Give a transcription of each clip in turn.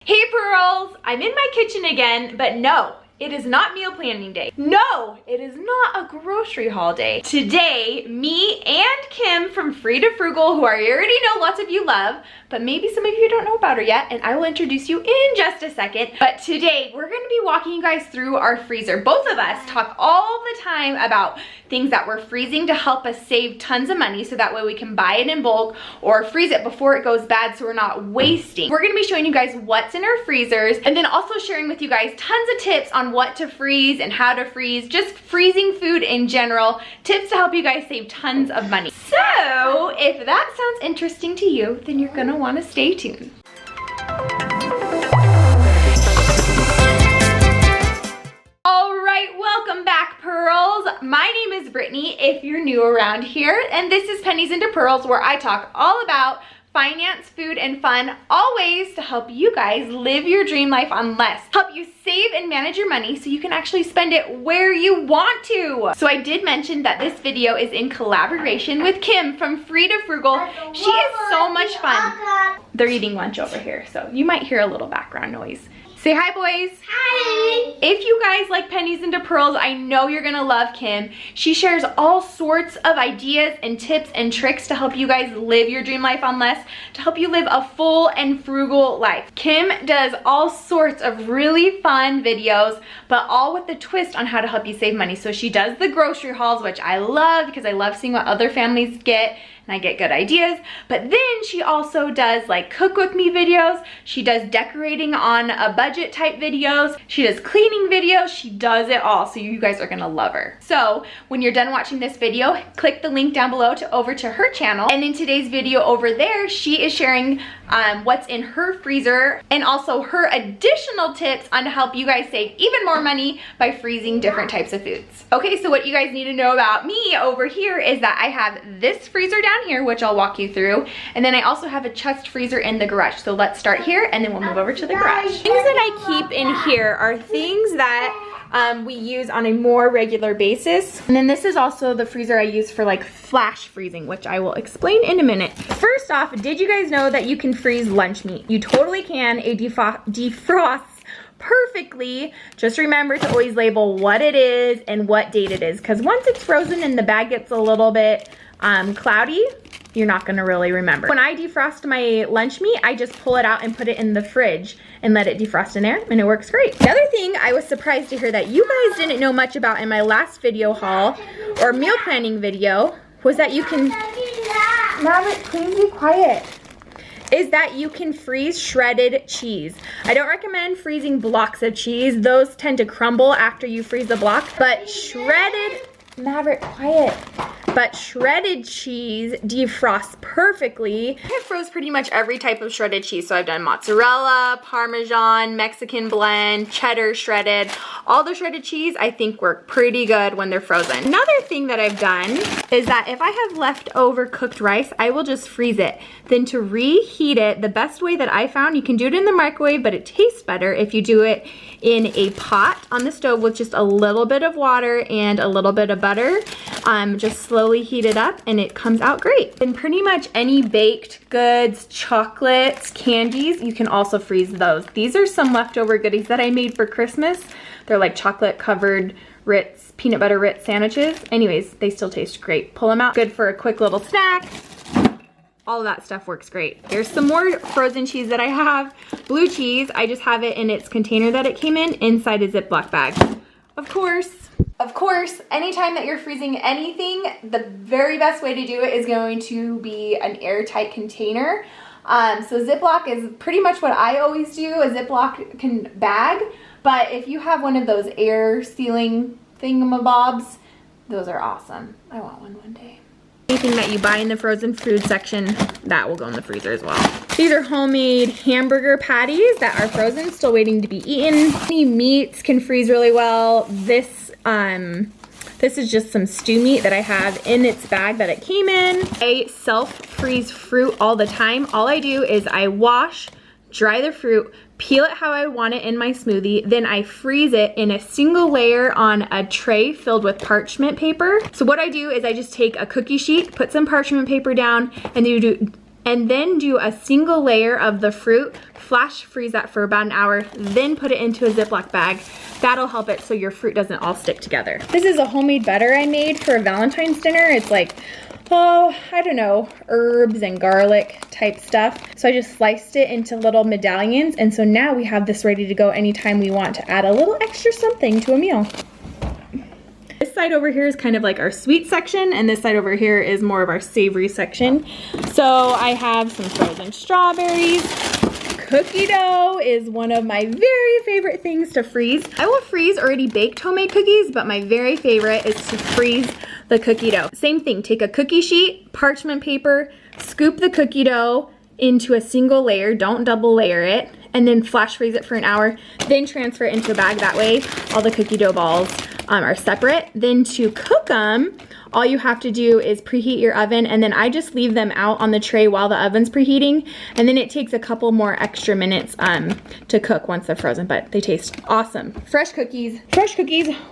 Hey Pearls, I'm in my kitchen again, but no, it is not meal planning day. No, it is not a grocery haul day. Today, me and Kim from Free to Frugal, who I already know lots of you love, but maybe some of you don't know about her yet, and I will introduce you in just a second. But today, we're gonna be walking you guys through our freezer. Both of us talk all the time about things that we're freezing to help us save tons of money, so that way we can buy it in bulk or freeze it before it goes bad so we're not wasting. We're gonna be showing you guys what's in our freezers, and then also sharing with you guys tons of tips on what to freeze and how to freeze, just freezing food in general, tips to help you guys save tons of money. So if that sounds interesting to you, then you're gonna want to stay tuned. All right, welcome back, Pearls. My name is Brittany if you're new around here, and this is Pennies into Pearls, where I talk all about finance, food, and fun, always to help you guys live your dream life on less. Help you save and manage your money so you can actually spend it where you want to. So I did mention that this video is in collaboration with Kim from Free to Frugal. She is so much fun. They're eating lunch over here, so you might hear a little background noise. Say hi, boys. Hi. If you guys like Pennies into Pearls, I know you're gonna love Kim. She shares all sorts of ideas and tips and tricks to help you guys live your dream life on less, to help you live a full and frugal life. Kim does all sorts of really fun videos, but all with the twist on how to help you save money. So she does the grocery hauls, which I love because I love seeing what other families get, and I get good ideas. But then she also does like cook with me videos. She does decorating on a budget type videos. She does cleaning videos. She does it all. So you guys are gonna love her. So when you're done watching this video, click the link down below to over to her channel. And in today's video over there, she is sharing what's in her freezer and also her additional tips on to help you guys save even more money by freezing different types of foods. Okay, so what you guys need to know about me over here is that I have this freezer down here, which I'll walk you through, and then I also have a chest freezer in the garage. So let's start here and then we'll move over to the garage. Things that I keep in here are things that we use on a more regular basis. And then this is also the freezer I use for like flash freezing, which I will explain in a minute. First off, did you guys know that you can freeze lunch meat? You totally can. It defrosts perfectly. Just remember to always label what it is and what date it is, because once it's frozen and the bag gets a little bit cloudy, you're not gonna really remember. When I defrost my lunch meat, I just pull it out and put it in the fridge and let it defrost in there, and it works great. The other thing I was surprised to hear that you guys didn't know much about in my last video haul or meal planning video was that you can, Maverick, please be quiet, is that you can freeze shredded cheese. I don't recommend freezing blocks of cheese. Those tend to crumble after you freeze the block, but shredded, Maverick, quiet. But shredded cheese defrosts perfectly. I have froze pretty much every type of shredded cheese. So I've done mozzarella, Parmesan, Mexican blend, cheddar shredded. All the shredded cheese I think work pretty good when they're frozen. Another thing that I've done is that if I have leftover cooked rice, I will just freeze it. Then to reheat it, the best way that I found, you can do it in the microwave, but it tastes better if you do it in a pot on the stove with just a little bit of water and a little bit of butter. Just slowly heat it up and it comes out great. And pretty much any baked goods, chocolates, candies, you can also freeze those. These are some leftover goodies that I made for Christmas. They're like chocolate covered Ritz, peanut butter Ritz sandwiches. Anyways, they still taste great. Pull them out, good for a quick little snack. All of that stuff works great. Here's some more frozen cheese that I have. Blue cheese, I just have it in its container that it came in inside a Ziploc bag. Of course, anytime that you're freezing anything, the very best way to do it is going to be an airtight container. So Ziploc is pretty much what I always do, a Ziploc bag. But if you have one of those air sealing thingamabobs, those are awesome. I want one day. Anything that you buy in the frozen food section, that will go in the freezer as well. These are homemade hamburger patties that are frozen, still waiting to be eaten. Any meats can freeze really well. This is just some stew meat that I have in its bag that it came in. I self-freeze fruit all the time. All I do is I wash, dry the fruit, peel it how I want it in my smoothie, then I freeze it in a single layer on a tray filled with parchment paper. So what I do is I just take a cookie sheet, put some parchment paper down, and then and then do a single layer of the fruit, flash freeze that for about an hour, then put it into a Ziploc bag. That'll help it so your fruit doesn't all stick together. This is a homemade butter I made for a Valentine's dinner. It's like, oh, I don't know, herbs and garlic type stuff. So I just sliced it into little medallions, and so now we have this ready to go anytime we want to add a little extra something to a meal. This side over here is kind of like our sweet section, and this side over here is more of our savory section. So I have some frozen strawberries. Cookie dough is one of my very favorite things to freeze. I will freeze already baked homemade cookies, but my very favorite is to freeze the cookie dough. Same thing, take a cookie sheet, parchment paper, scoop the cookie dough into a single layer, don't double layer it, and then flash freeze it for an hour, then transfer it into a bag. That way all the cookie dough balls are separate. Then to cook them, all you have to do is preheat your oven, and then I just leave them out on the tray while the oven's preheating, and then it takes a couple more extra minutes to cook once they're frozen, but they taste awesome. Fresh cookies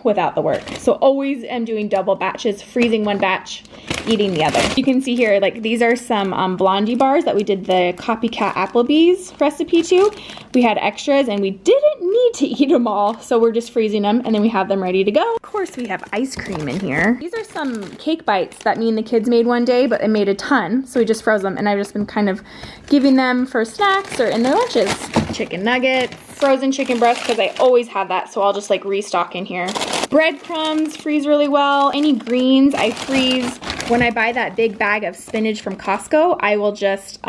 without the work. So always am doing double batches, freezing one batch, eating the other. You can see here, like these are some Blondie bars that we did the copycat Applebee's recipe to. We had extras and we didn't need to eat them all, so we're just freezing them and then we have them ready to go. Of course we have ice cream in here. These are some cake bites that me and the kids made one day, but they made a ton, so we just froze them, and I've just been kind of giving them for snacks or in their lunches. Chicken nuggets, frozen chicken breast, because I always have that, so I'll just like restock in here. Breadcrumbs freeze really well. Any greens I freeze. When I buy that big bag of spinach from Costco, I will just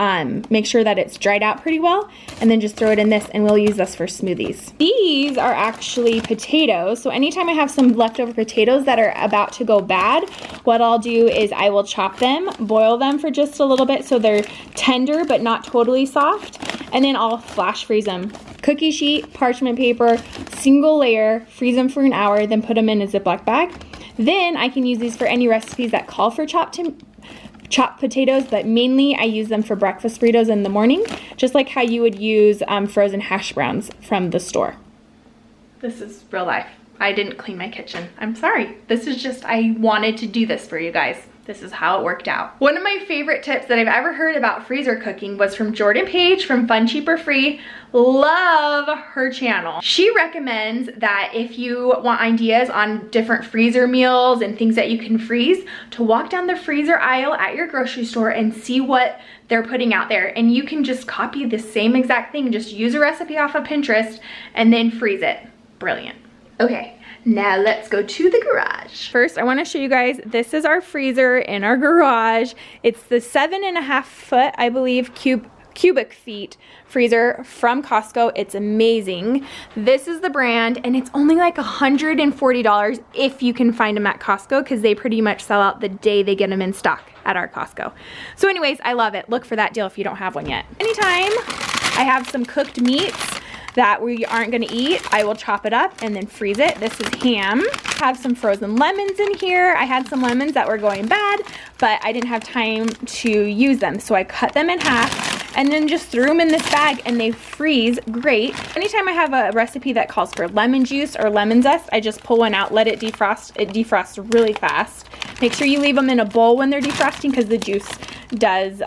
make sure that it's dried out pretty well, and then just throw it in this, and we'll use this for smoothies. These are actually potatoes, so anytime I have some leftover potatoes that are about to go bad, what I'll do is I will chop them, boil them for just a little bit so they're tender but not totally soft, and then I'll flash freeze them. Cookie sheet, parchment paper, single layer, freeze them for an hour, then put them in a Ziploc bag. Then I can use these for any recipes that call for chopped potatoes, but mainly I use them for breakfast burritos in the morning, just like how you would use frozen hash browns from the store. This is real life. I didn't clean my kitchen. I'm sorry. This is just, I wanted to do this for you guys. This is how it worked out. One of my favorite tips that I've ever heard about freezer cooking was from Jordan Page from Fun Cheaper Free. Love her channel. She recommends that if you want ideas on different freezer meals and things that you can freeze, to walk down the freezer aisle at your grocery store and see what they're putting out there. And you can just copy the same exact thing, just use a recipe off of Pinterest and then freeze it. Brilliant. Okay. Now let's go to the garage. First, I want to show you guys, this is our freezer in our garage. It's the 7.5 foot, I believe, cubic feet freezer from Costco. It's amazing. This is the brand, and it's only like $140 if you can find them at Costco, because they pretty much sell out the day they get them in stock at our Costco. So anyways, I love it. Look for that deal if you don't have one yet. Anytime I have some cooked meats that we aren't gonna eat, I will chop it up and then freeze it. This is ham. I have some frozen lemons in here. I had some lemons that were going bad, but I didn't have time to use them, so I cut them in half and then just threw them in this bag, and they freeze great. Anytime I have a recipe that calls for lemon juice or lemon zest, I just pull one out, let it defrost. It defrosts really fast. Make sure you leave them in a bowl when they're defrosting, because the juice does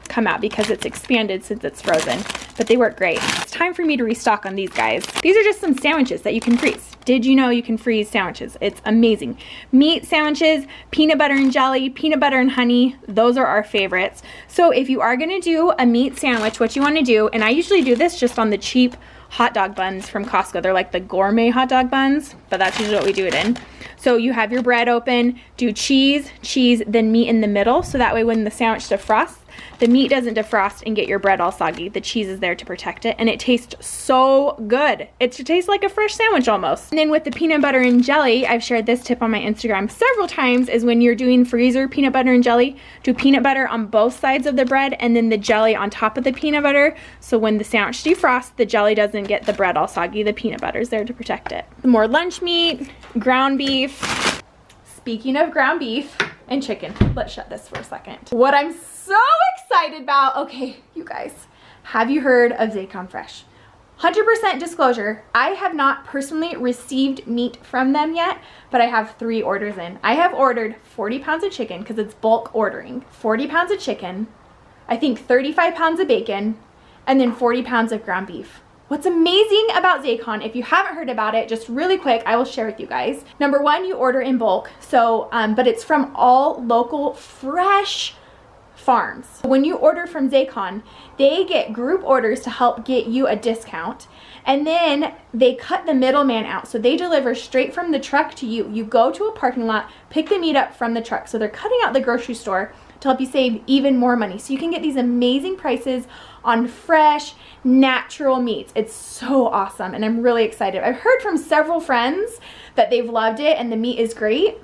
come out because it's expanded since it's frozen, but they work great. It's time for me to restock on these guys. These are just some sandwiches that you can freeze. Did you know you can freeze sandwiches? It's amazing. Meat sandwiches, peanut butter and jelly, peanut butter and honey, those are our favorites. So if you are gonna do a meat sandwich, what you wanna do, and I usually do this just on the cheap hot dog buns from Costco. They're like the gourmet hot dog buns, but that's usually what we do it in. So you have your bread open, do cheese, then meat in the middle, so that way when the sandwich defrosts, the meat doesn't defrost and get your bread all soggy. The cheese is there to protect it, and it tastes so good. It tastes like a fresh sandwich almost. And then with the peanut butter and jelly, I've shared this tip on my Instagram several times, is when you're doing freezer peanut butter and jelly, do peanut butter on both sides of the bread and then the jelly on top of the peanut butter, so when the sandwich defrosts, the jelly doesn't get the bread all soggy. The peanut butter is there to protect it. More lunch meat, ground beef. Speaking of ground beef and chicken, let's shut this for a second. What I'm so excited about, okay, you guys, have you heard of ZayconFresh? 100% disclosure, I have not personally received meat from them yet, but I have 3 orders in. I have ordered 40 pounds of chicken, because it's bulk ordering, 40 pounds of chicken, I think 35 pounds of bacon, and then 40 pounds of ground beef. What's amazing about Zaycon, if you haven't heard about it, just really quick, I will share with you guys. Number one, you order in bulk, so but it's from all local fresh farms. When you order from Zaycon, they get group orders to help get you a discount, and then they cut the middleman out, so they deliver straight from the truck to you. You go to a parking lot, pick the meat up from the truck, so they're cutting out the grocery store to help you save even more money. So you can get these amazing prices on fresh, natural meats. It's so awesome, and I'm really excited. I've heard from several friends that they've loved it and the meat is great,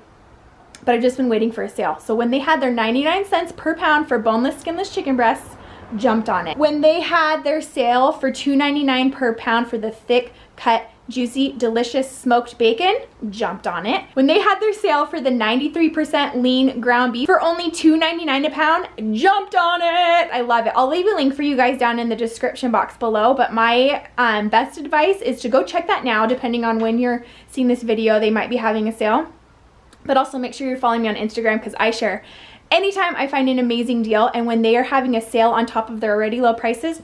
but I've just been waiting for a sale. So when they had their 99 cents per pound for boneless, skinless chicken breasts, jumped on it. When they had their sale for $2.99 per pound for the thick cut, juicy, delicious smoked bacon, jumped on it. When they had their sale for the 93% lean ground beef for only $2.99 a pound, jumped on it. I love it. I'll leave a link for you guys down in the description box below, but my best advice is to go check that now. Depending on when you're seeing this video, they might be having a sale. But also make sure you're following me on Instagram, because I share anytime I find an amazing deal, and when they are having a sale on top of their already low prices,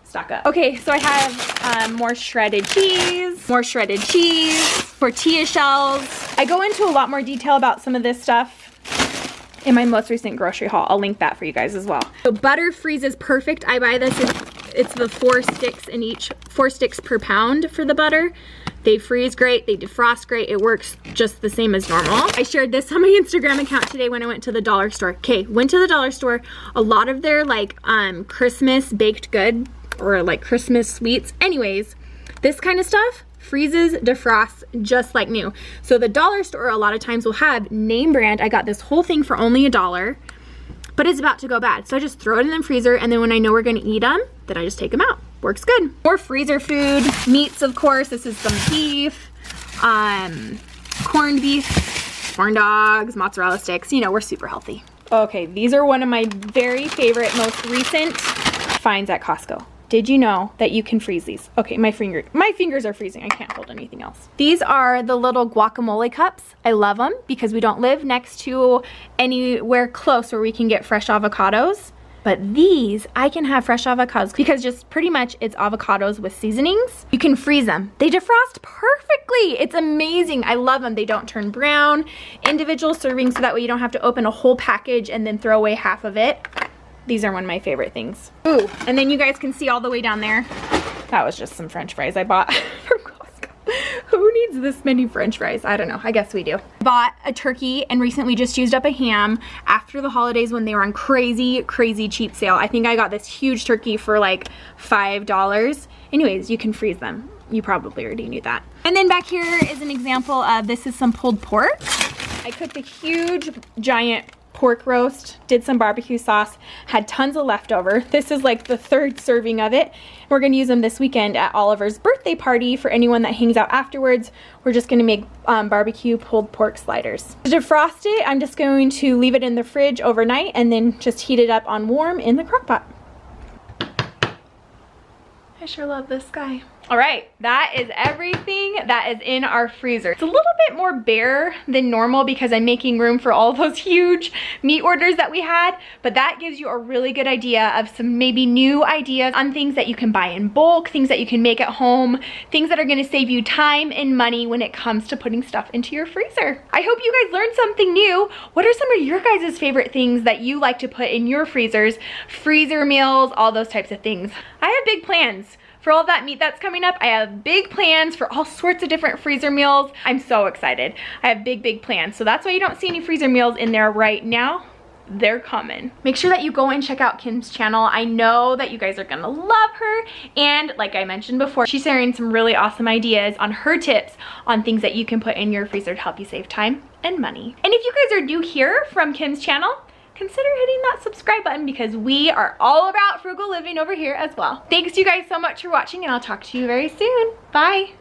stock up. Okay, so I have more shredded cheese, tortilla shells. I go into a lot more detail about some of this stuff in my most recent grocery haul. I'll link that for you guys as well. So butter freezes perfect. I buy this, it's the 4 sticks in each, 4 sticks per pound for the butter. They freeze great, they defrost great, it works just the same as normal. I shared this on my Instagram account today when I went to the dollar store. Okay, went to the dollar store, a lot of their like Christmas baked good or like Christmas sweets. Anyways, this kind of stuff freezes, defrosts just like new. So the dollar store a lot of times will have name brand. I got this whole thing for only $1, but it's about to go bad. So I just throw it in the freezer, and then when I know we're gonna eat them, then I just take them out. Works good. More freezer food, meats of course. This is some beef, corned beef, corn dogs, mozzarella sticks. You know, we're super healthy. Okay, these are one of my very favorite, most recent finds at Costco. Did you know that you can freeze these? Okay, my fingers are freezing. I can't hold anything else. These are the little guacamole cups. I love them because we don't live next to anywhere close where we can get fresh avocados. But these, I can have fresh avocados because just pretty much it's avocados with seasonings. You can freeze them. They defrost perfectly. It's amazing. I love them. They don't turn brown. Individual servings, so that way you don't have to open a whole package and then throw away half of it. These are one of my favorite things. Ooh, and then you guys can see all the way down there. That was just some French fries I bought from Costco. Who needs this many French fries? I don't know, I guess we do. Bought a turkey and recently just used up a ham after the holidays when they were on crazy, crazy cheap sale. I think I got this huge turkey for like $5. Anyways, you can freeze them. You probably already knew that. And then back here is an example of, this is some pulled pork. I cooked a huge, giant pork roast, did some barbecue sauce, had tons of leftover. This is like the 3rd serving of it. We're gonna use them this weekend at Oliver's birthday party. For anyone that hangs out afterwards, we're just gonna make barbecue pulled pork sliders. To defrost it, I'm just going to leave it in the fridge overnight and then just heat it up on warm in the crock pot. I sure love this guy. All right, that is everything that is in our freezer. It's a little bit more bare than normal because I'm making room for all those huge meat orders that we had, but that gives you a really good idea of some maybe new ideas on things that you can buy in bulk, things that you can make at home, things that are gonna save you time and money when it comes to putting stuff into your freezer. I hope you guys learned something new. What are some of your guys' favorite things that you like to put in your freezers? Freezer meals, all those types of things. I have big plans. For all that meat that's coming up, I have big plans for all sorts of different freezer meals. I'm so excited. I have big, big plans. So that's why you don't see any freezer meals in there right now. They're coming. Make sure that you go and check out Kim's channel. I know that you guys are gonna love her. And like I mentioned before, she's sharing some really awesome ideas on her tips on things that you can put in your freezer to help you save time and money. And if you guys are new here from Kim's channel, consider hitting that subscribe button because we are all about frugal living over here as well. Thanks you guys so much for watching, and I'll talk to you very soon. Bye.